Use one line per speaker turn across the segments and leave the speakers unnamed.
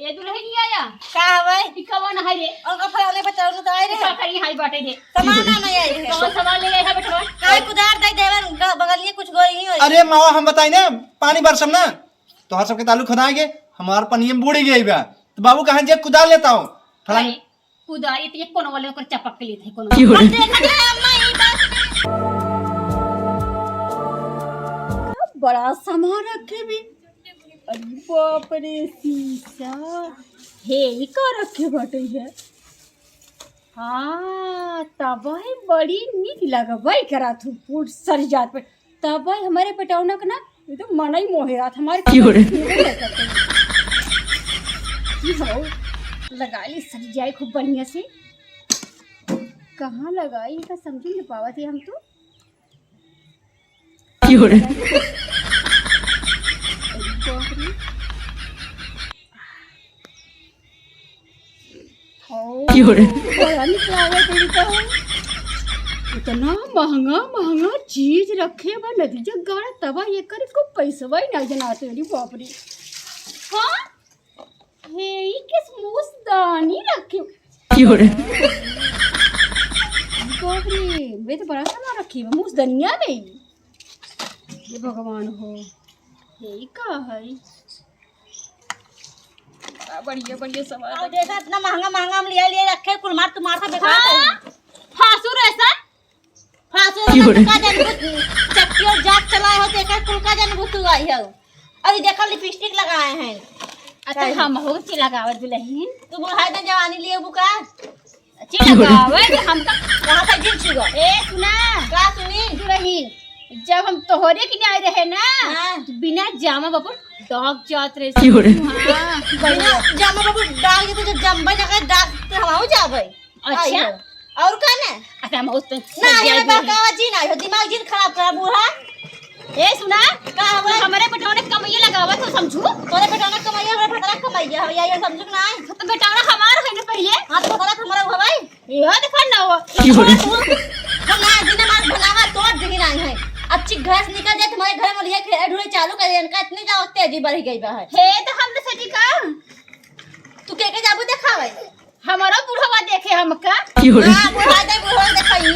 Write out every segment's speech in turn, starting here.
ये दुल्हन नहीं आया
का हवे
इकवा ना है रे
उनका फलाने बचाऊ तो आए रे
का करी हाई बाटे दे
सामान नहीं आई है
कौन सामान ले गया है बेटवा
काय कुदार दे देवन बगल में कुछ गोई नहीं होई
अरे मावा हम बताई ना पानी बरसम ना तो हर सबके तालु खुदाएंगे हमार पानी में बूढ़ी गई बा तो बाबू कहां जे कुदार लेता हूं फलानी
कुदारी तो ये कोनो वाले को चपक के लिए थे कोनो
देखा दे अम्मा ई बात
बड़ा सामान रखे भी बाप रे शीशा हे ई का रखे बाटे है हाँ तब बड़ी नीक लगा भाई करा तू पूर सर जात पे तब हमारे पटौना का ना ये तो मना ही मोहे रात हमारे लगाई सर जाए खूब बढ़िया से कहाँ लगाई तो समझ नहीं पावा थे हम तो इतना महंगा महंगा चीज रखे बा नदी जग गाड़ा तबा ये करे को पैसा ही ना जनाते रे बाप रे हाँ हे ई किस मुस्तानी रखे बाप रे वे तो बड़ा सामान रखी है मुस्तानिया में ये भगवान हो हे का है बढ़िया बढ़िया सामान
अब देखा इतना महंगा महंगा हम लिया लिए रखे कुल मार तुम्हार सा बेकार
फासुर ऐसा
फासुर का जन चक्की और जाग चलाए हो देखा कुल का जन बुतु आई हो अरे देखा लिपस्टिक लगाए हैं
अच्छा हम हो ची लगावत दुल्हन
तू बुढ़ाई ना जवानी लिए बुका
ची लगावत हम का
कहां से जिन छुआ
ए सुना
का सुनी
दुल्हन जब हम तोहरे के आए रहे ना
हाँ।
तो बिना जामा बाबू डॉग जात रहे
हां बिना जामा बाबू डाल के तो जम्बा जगह डाल पे हम जाबे
अच्छा
और का ना
अच्छा हम उस
ना ये बाका जी ना हो दिमाग जिन खराब कर बूढ़ा
ए सुना
का हुआ
हमारे पटौने कमैया लगावत हो समझू
तोरे बेटा कमाइया हमरा फटरा कमाइया हो या समझ ना
तो बेटाना हमार है ना पहले
हां तो फटरा हमारा हो भाई
ये देखा ना हो
हम ना दिन मार बनावा तोड़ दिही नहीं है अच्छी घास निकल जाए तुम्हारे घर में लिया खेड़ ढूंढे चालू कर इनका इतनी जाओ तेजी बढ़ गई बा है
हे तो हम तो सजी का
तू के जाबू देखावे
हमारा बुढ़वा देखे हमका
हां बुढ़ा दे बुढ़ा देखई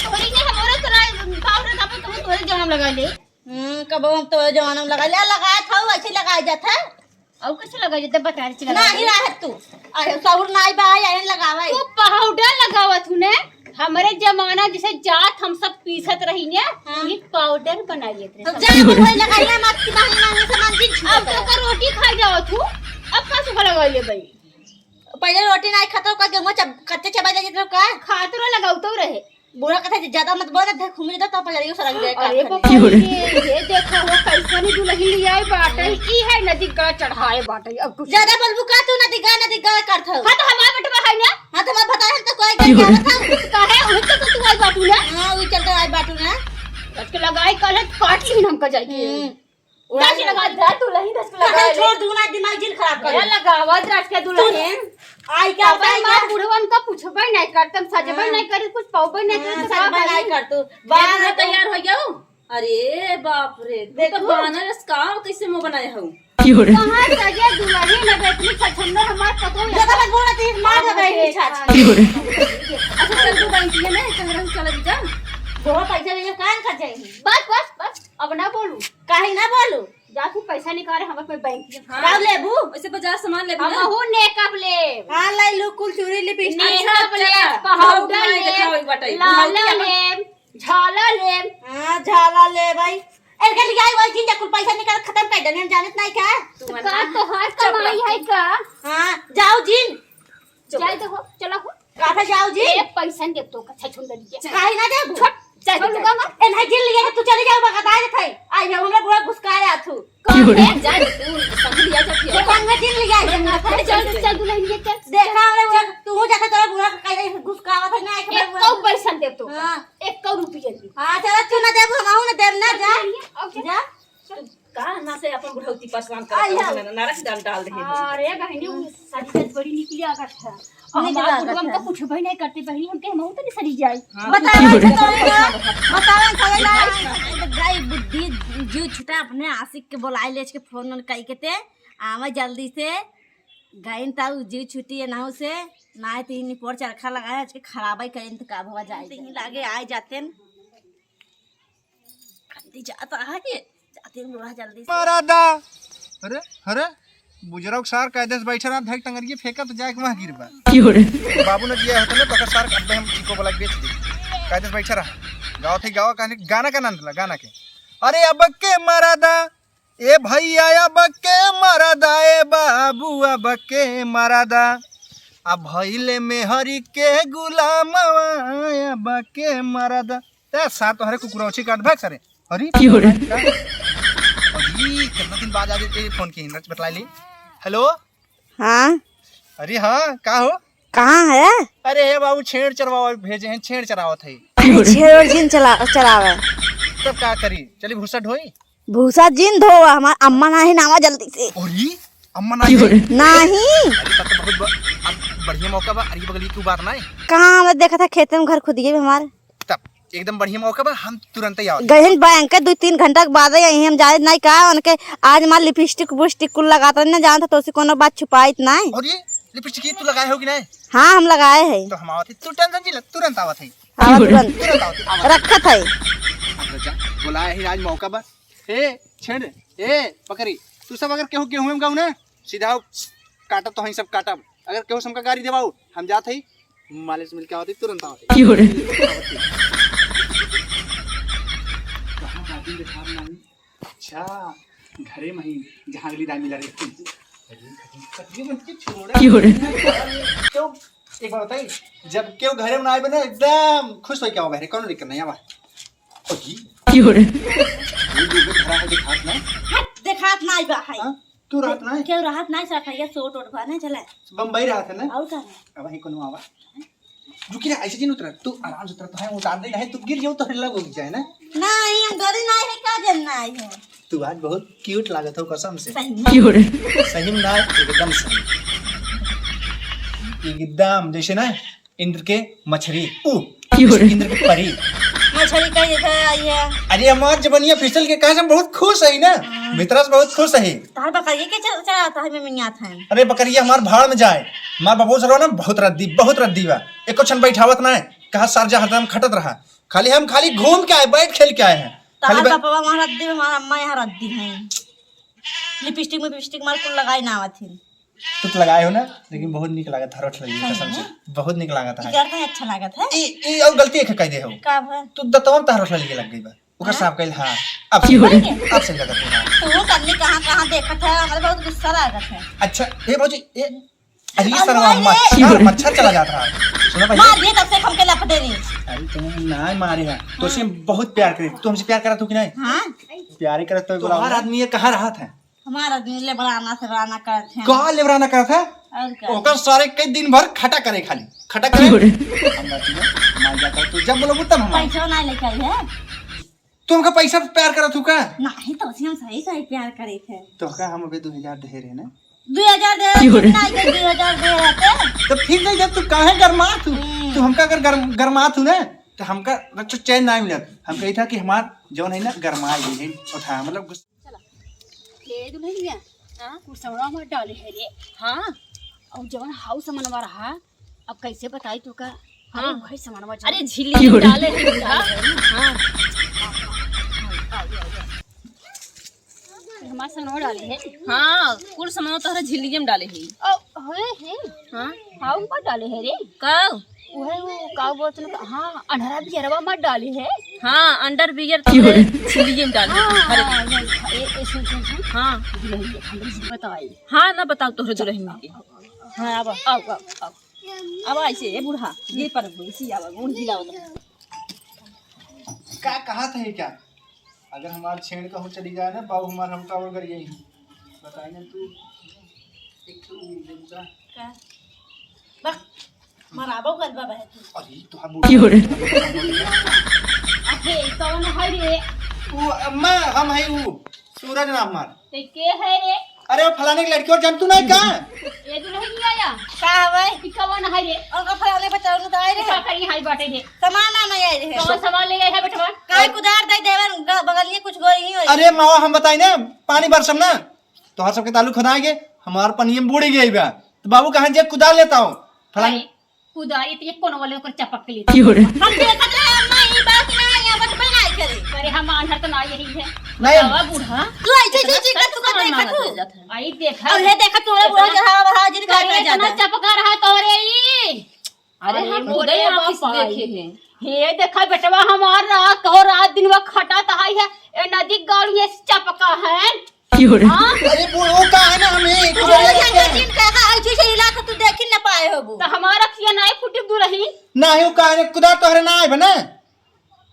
तोरी ने हमारा तोरा पाउडर का तुम तोरे जन्म लगा ले
कब हम तो जवानम लगाया था ऐसे लगाया जाता
और कुछ लगा जते बता रही
ना ही रहा तू अरे साउर नाई बा आयन लगावे
तू पाउडर लगावत हूं ने हमारे जमाना जैसे जात हम सब पीसत रही ने ये पाउडर बना लेते
अब जा वही लगाइला मत की मांगी सामान दिन
अब तो का रोटी खा जाओ तू अब का सुखा लगा ले भाई
पहले रोटी नहीं खाता का गेहूं कच्चे चबा जाए तो का
खातरो लगाऊ तो रहे
बुरा कथा ज्यादा मत बोल दे घूम जा तो पजरियो सरक जाए
अरे बाबा ये देखो वो कैसा नहीं दुल्हन लिया है बाटे ई है नदी का चढ़ाए बाटे अब कुछ
ज्यादा बोलबू का तू नदी गा करथ
हां तो हमार बेटवा है ना
हां तो मैं बता तो कोई क्या था
काहे उन तो तू आई बाटू ना
हां वो चलते आई बाटू ना
आज के लगाई कल काट ली हमका जाके उड़ा के लगा दे तू लही 10 को लगा
छोड़ दूं ना दिमाग जिन खराब कर
ये लगावा रात के दुल्हन
आई क्या
भाई मां बुढ़वन का पूछबे नहीं करतम सजबे नहीं करे कुछ पाउबे नहीं करे
सब बनाई कर तू
बाहर तैयार हो गयो अरे बाप रे
देखो।
तो बनारस का कैसे मुंह बनाए हूं
कहां सजे दुल्हन लगे इतनी छछंदर हमार पतो
ज्यादा मत बोल तीर मार दे गई छाछ
अच्छा चल तू बैंक में चंद्रन चल जा
बहुत पैसा ले कान खा जाएगी
बस अब ना बोलू
काहे ना बोलू
जा तू पैसा निकाले हमर पे बैंक में
का लेबू
वैसे बाजार सामान ले
हम हो नेकअप ले
हां लाई लो कुल चूड़ी लिपस्टिक
नेकअप ले पाउडर ले लाला ले झाला ले
हां झाला ले भाई एके लिए आई वही जिन कुल पैसा निकाल खत्म कर देने जानत नहीं का
का तो हर कमाई है का
हां जाओ जिन
जाए देखो चलो
काथा जाओ जी
एक पैसा दे तो कच्चा छुंदर दिया
काहे ना देबू
छोट चल लूंगा मैं
ए नहीं जिन लिए तू चले जाओ बता दे थई आई जा हमरा पूरा घुसकारे आथू
जा तू संग लिया जा
ये कौन में जिन लिया है
चल दुल्हन ये चल
देखा हमरे तू जाके तोरा पूरा कहीं घुसकावा था ना
एक कौ पैसा दे तो
हां
1 रुपया दे
हां चल तू ना देबू हम ना देब ना जा जा
का ना से अपन बुढ़ौती पसवान कर नारा से डाल दे
अरे बहनी सारी सच बड़ी निकली आगा था हम तो कुछ भी नहीं करते पहले हम के हम तो नहीं सरी जाए
बतावे गाय बुद्धि जीव छुटा अपने आशिक के बोलाए ले के फोन कई के ते आवा जल्दी से गईन ताऊ जी छुट्टी है नाव से ना तीन पोर चरखा लगाया आज के खराबाई करें तो काब हुआ जाए नहीं लागे आए जाते न जल्दी जाता है ये जाते हैं बुरा जल्दी से
मरादा अरे अरे बुजुर्ग सार कायदे से बैठा रहा धक टंगरिए फेंका तो जाके वहां गिरबा बाबू ने दिया होता ना पकड़ सार अबे हम चिको वाला बेच दी कायदे से बैठा रहा गाओ थे गाओ कहानी गाना का नाम था गाना के अरे अब के मरादा ए भैया अब के मरादा ए बाबू अब के मरादा अब भइले में हरि के गुलाम अब के मरादा ते साथ तो हरे कुकुरौची काट भाग सारे हरी अजी कितना दिन बाद आज ये फोन की हिंदच बतला ली हेलो
हाँ
अरे हाँ का हो
कहाँ है
अरे हे बाबू छेड़ चरवाओ भेजे हैं छेड़ चरावत है
छेड़ जिन चलावे
तब का करी चली भूसा ढोई
भूसा जिन धो हमार अम्मा नहीं नावा जल्दी से
अरे अम्मा नहीं
नहीं
अरे तब तो बहुत बढ़िया मौका बा अरे बगली की बात ना है
कहाँ हमने देखा था खेत में घर खुदिए भी हमारे
तब एकदम बढ़िया मौका बा हम तुरंत ही आवत
गहन बैंक के 2-3 घंटा के बाद यही हम जाए नहीं कहा उनके आज मार लिपस्टिक बुस्टिक कुल लगाता नहीं जानता तो उसे कोनो बात छुपाई नहीं
और ये लिपस्टिक तू लगाए हो कि नहीं
हाँ हम लगाए हैं
तो हम आवत है तू टेंशन जिला तुरंत आवत है
तुरंत
आवत
रखत है
अच्छा बुलाया ही आज मौका बा ए छेड़ ए पकड़ी तू सब अगर केहू गेहूं में गाऊ ना सीधा काटब तो हई सब काटब अगर केहू हमका गाड़ी देबाऊ हम जात हई मालिक से मिलके आवत तुरंत आवत अच्छा घरे में ही जहाँ अगली दाई मिला रही क्यों एक बार बताइए जब क्यों घरे में आए बना एकदम खुश हो क्या बहरे कौन दिक्कत नहीं आवा
देखात नहीं बा है
तू रात ना
क्यों राहत नहीं सखाइए सोट ओट बने चले
बम्बई रहा था ना
और का
अब वही कोनो आवा रुकी ना ऐसे जी उतरा तू आराम से उतरा तो है उतार दे है तू गिर जाओ तो लग हो जाए ना
नहीं हम डरे नहीं है का जानना है
तू आज बहुत क्यूट लागत हो कसम से
सही
सही में ना एकदम सही एकदम जैसे ना इंद्र के मछली इंद्र की परी
मछली का ये आई है
अरे हमार जबनिया फिसल के कहा बहुत खुश है ना मित्रा से बहुत खुश है
तार बकरिए के चलाता है मैं मियात है
अरे बकरिया हमार भाड़ में जाए हमार बाबू सरो ना बहुत रद्दी बा एको क्षण बैठावत ना कहा सारजा हरदम खटत रहा हम खाली घूम के आए बैठ खेल के आए हैं
तार पापा वहां रद्दी हमारा अम्मा यहाँ रद्दी है लिपस्टिक मार कुल लगाई ना आवत थी
तू तो लगाए हो ना लेकिन बहुत निक लागत है रोट लगी कसम से बहुत निक लागत है
यार नहीं अच्छा लागत है
ई और गलती एक कह दे हो
का है
तू दतवन तार रोट लगी लग गई बा ओकर साफ कइल हां अब सही लगत है
तू कन्नी कहां देखत है हमारे बहुत गुस्सा लागत है
अच्छा ए भौजी ए अरे सरवा मच्छर चला जाता है सुनो भाई
मार दिए तब से हम के लप दे रही
अरे तुम ना मारे हैं तो से बहुत प्यार करे तू हमसे प्यार करा तू कि नहीं
हां
प्यार करत तो बोला हर आदमी ये कहां रहा था
हमारा दिन ले बनाना से बनाना करते हैं
कहां लेवराना करा था
और क्या
ओकर सारे कई दिन भर खटा करे खाली खटा करे हम बाती ना मार जाता तू जब बोलोगे तब हम
पैसा नहीं लेके आई है
तू हमका पैसा पे प्यार करा तू का
नहीं तो हम सही प्यार करे थे
तो का हम अबे 2000 दे रहे ना
2000 दे नहीं के 2000 दे रहते
तो फिर नहीं जब तू काहे गरमा तू हमका अगर गरमा तू ना तो हमका रचो चैन ना मिलत हम कही था कि हमार जौन है ना गरमा है उठा मतलब
ले दुल्हनिया हां कुसवड़ा में डाले है रे हां और जवन हाउस मनवा रहा अब कैसे बताई तू का हां भाई सामानवा
अरे झिल्ली में डाले है हां
हमार सनवा डाले है
हां कुल सामान तो झिल्ली में डाले है
होए है
हां
हाउ पर डाले है रे
का
ओहे वो का बोलत हां अंडरा बियरवा मत डाले है
हां अंडर बियर तो झिल्ली में डाले
ए सुन
हां
दुल्हनिया हमरे बताई
हां ना बताओ तोहरे दुल्हन के
हां अब
अब ऐसे है बूढ़ा ये पर इसी आवा गुण गिलाओ
क्या कहा था ये क्या अगर हमार छेड़ का हो चली जाए ना बाबू हमार हमका और कर यही बताई ना तू एक तो दूसरा
बस मराबो गलबा बहे
अरे तो हम
अहे कौन है रे
वो अम्मा हम है वो सूरज नाम मार
ते के है रे
अरे वो फलाने की लड़की और जानतू नहीं का
ये दुल्हनिया या
का हवे
ई कौन है रे
और का फलाने बचाओ तो आए रे
का करी हाई बाटे रे
सामान नहीं आए रे
कौन सामान ले गए है बेटवा
काय कुदार दे देवन बगल में कुछ गोई नहीं होई
अरे मावा हम बताई ना पानी बरसम ना तो हर सबके ताल्लुक खुदाएंगे हमार पनिये में बूढ़ी गई बा तो बाबू कहाँ जे कुदाल लेता हूँ फलानी
कुदारी तो ये कोन वाले को चपक के लिए
हम देखत रहे अम्मा ई बात ना या बट बनाई करे
अरे हम आंधर तो ना यही है
नहीं।
बाबा बूढ़ा
तू ऐसे चीज कर तू का देखत तू
आई देखा
अब हे देखत तोरे बुढ़ा जहां हाजिर कर
करे
जाता
इतना चपका रहा तोरे ई
अरे हम खुद
मोरे
ऑफिस
बापा
देखे हैं
हे देखा बेटवा हमार रात और रात दिन वह खटा तहाई है ए नदी गाड़ी ये चपका है हाँ?
अरे वो का है ना हमें
जिन का ऐसे से इलाका तू देख ही ना पाए होबू
तो हमारा खिया नहीं फुटी दूर रही
ना ही वो का है कुदाल तो हरे ना है बने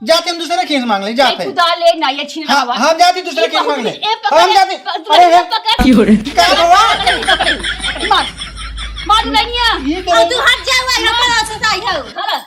जाते हम दूसरे खेस मांग ले जाते
खुदा ले ना ये छीन
हाँ
हवा
हम जाते दूसरे खेस मांग ले हम जाते
अरे
क्या हुआ
मार मार नहीं
ये
और तू हट जा वही पर से आई हो